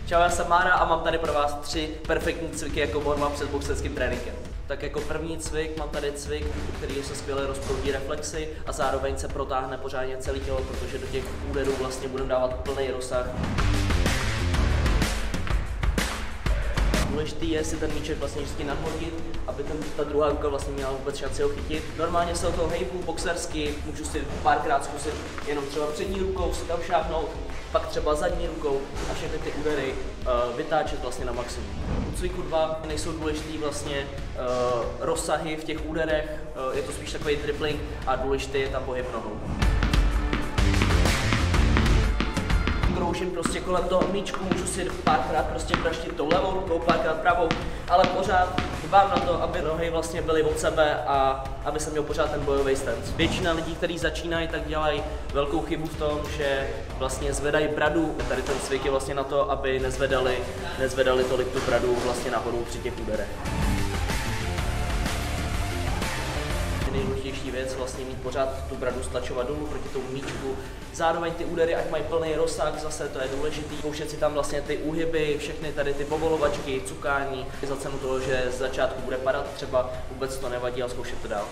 Čau, já jsem Mára a mám tady pro vás 3 perfektní cviky jako warm-up před boxerským tréninkem. Tak jako první cvik mám tady cvik, u kterého se skvěle rozproudí reflexy a zároveň se protáhne pořádně celé tělo, protože do těch úderů vlastně budeme dávat plný rozsah. Důležitý je si ten míček vlastně vždycky nadhodit, aby ta druhá ruka vlastně měla vůbec šanci ho chytit. Normálně se o toho hejbu boxersky, můžu si párkrát zkusit jenom třeba přední rukou si tam šáhnout, pak třeba zadní rukou a všechny ty údery vytáčet vlastně na maximum. U cviku 2 nejsou důležitý vlastně rozsahy v těch úderech, je to spíš takový dribbling a důležitý je tam pohyb nohou. Kroužím prostě kolem toho míčku, můžu si párkrát prostě praštit tou levou rukou, párkrát pravou, ale pořád dbám na to, aby nohy vlastně byly od sebe a aby jsem měl pořád ten bojový stance. Většina lidí, kteří začínají, tak dělají velkou chybu v tom, že vlastně zvedají bradu. Tady ten cvik je vlastně na to, aby nezvedali tolik tu bradu vlastně nahoru při těch úderech. Nejdůležitější věc vlastně mít pořád tu bradu stlačovat dolů proti tomu míčku. Zároveň ty údery, ať mají plný rozsah, zase to je důležitý. Zkoušet si tam vlastně ty úhyby, všechny tady ty povolovačky, cukání. Za cenu toho, že z začátku bude padat, třeba vůbec to nevadí a zkoušet to dál.